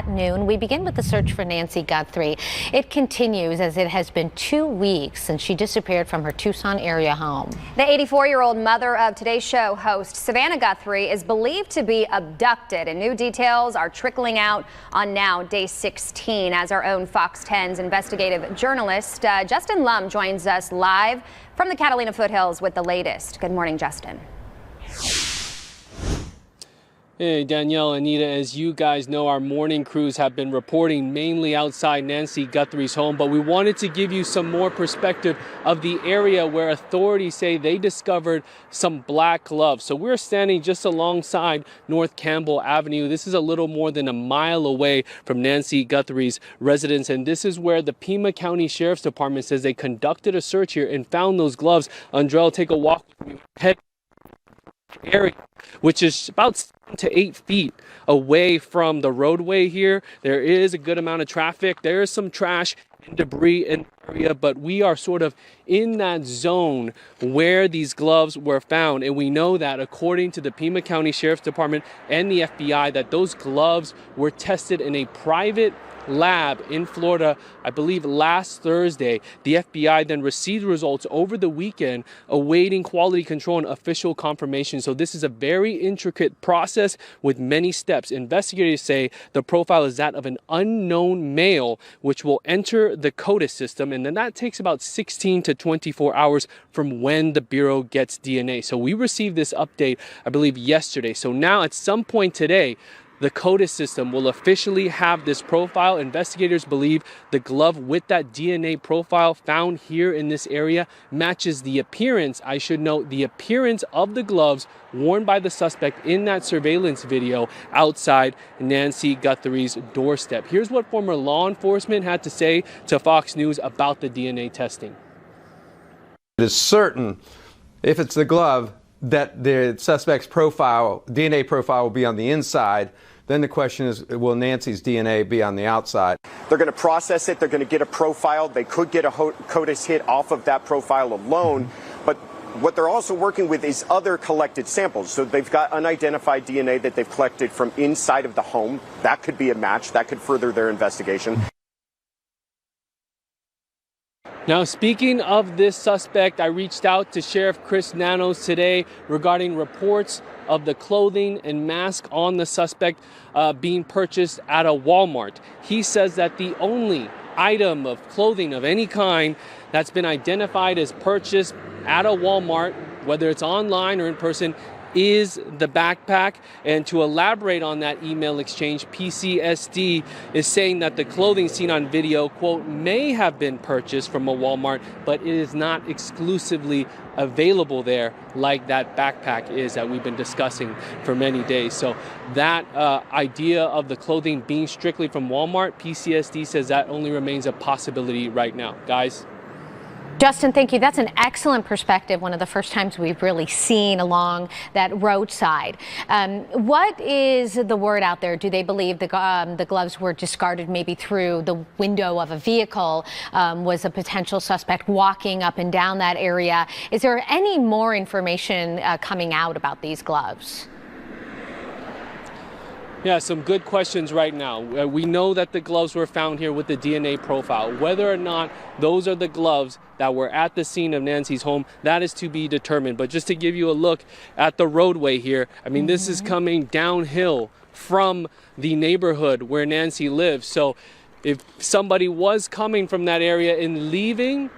at noon. We begin with the search for Nancy Guthrie. It continues as it has been 2 weeks since she disappeared from her Tucson-area home. The 84-year-old mother of Today's Show host Savannah Guthrie is believed to be abducted, and new details are trickling out on now day 16 as our own Fox 10's investigative journalist Justin Lum joins us live from the Catalina foothills with the latest. Good morning, Justin. Hey, Danielle, Anita, as you guys know, our morning crews have been reporting mainly outside Nancy Guthrie's home, but we wanted to give you some more perspective of the area where authorities say they discovered some black gloves. So we're standing just alongside North Campbell Avenue. This is a little more than a mile away from Nancy Guthrie's residence, and this is where the Pima County Sheriff's Department says they conducted a search here and found those gloves. Andrell, take a walk. Head area, which is about 7 to 8 feet away from the roadway here. There is a good amount of traffic. There is some trash and debris in the area, but we are sort of in that zone where these gloves were found. And we know that according to the Pima County Sheriff's Department and the FBI, that those gloves were tested in a private lab in Florida, I believe last Thursday. The FBI then received results over the weekend, awaiting quality control and official confirmation. So this is a very intricate process with many steps. Investigators say the profile is that of an unknown male, which will enter the CODIS system, and then that takes about 16 to 24 hours from when the Bureau gets DNA. So we received this update, I believe, yesterday. So now at some point today, the CODIS system will officially have this profile. Investigators believe the glove with that DNA profile found here in this area matches the appearance, I should note, the appearance of the gloves worn by the suspect in that surveillance video outside Nancy Guthrie's doorstep. Here's what former law enforcement had to say to Fox News about the DNA testing. It is certain, if it's the glove, that the suspect's profile, DNA profile, will be on the inside. Then the question is, will Nancy's DNA be on the outside? They're going to process it. They're going to get a profile. They could get a CODIS hit off of that profile alone. But what they're also working with is other collected samples. So they've got unidentified DNA that they've collected from inside of the home. That could be a match. That could further their investigation. Now, speaking of this suspect, I reached out to Sheriff Chris Nanos today regarding reports of the clothing and mask on the suspect being purchased at a Walmart. He says that the only item of clothing of any kind that's been identified as purchased at a Walmart, whether it's online or in person, is the backpack. And to elaborate on that email exchange, PCSD is saying that the clothing seen on video, quote, may have been purchased from a Walmart, but it is not exclusively available there like that backpack is that we've been discussing for many days. So that idea of the clothing being strictly from Walmart, PCSD says that only remains a possibility right now. Guys? Justin, thank you. That's an excellent perspective. One of the first times we've really seen along that roadside. What is the word out there? Do they believe the gloves were discarded maybe through the window of a vehicle? Was a potential suspect walking up and down that area? Is there any more information coming out about these gloves? Yeah, some good questions right now. We know that the gloves were found here with the DNA profile. Whether or not those are the gloves that were at the scene of Nancy's home, that is to be determined. But just to give you a look at the roadway here, I mean, this is coming downhill from the neighborhood where Nancy lives. So if somebody was coming from that area and leaving,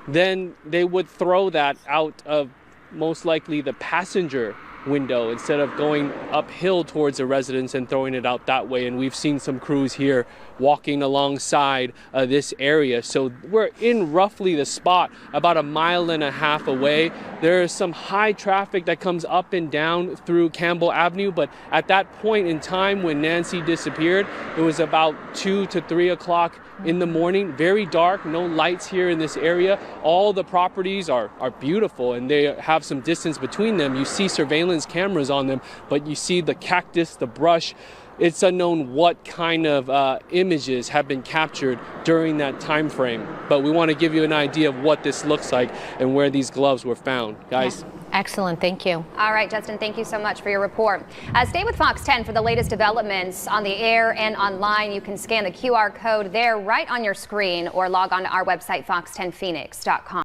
then they would throw that out of most likely the passenger window instead of going uphill towards the residence and throwing it out that way. And we've seen some crews here walking alongside this area. So we're in roughly the spot about 1.5 miles away. There is some high traffic that comes up and down through Campbell Avenue, but at that point in time when Nancy disappeared, it was about 2 to 3 o'clock in the morning, very dark, no lights here in this area. All the properties are beautiful and they have some distance between them. You see surveillance cameras on them, but you see the cactus, the brush. It's unknown what kind of images have been captured during that time frame, but we want to give you an idea of what this looks like and where these gloves were found. Guys? Yeah. Excellent. Thank you. All right, Justin, thank you so much for your report. Stay with Fox 10 for the latest developments on the air and online. You can scan the QR code there right on your screen or log on to our website, fox10phoenix.com.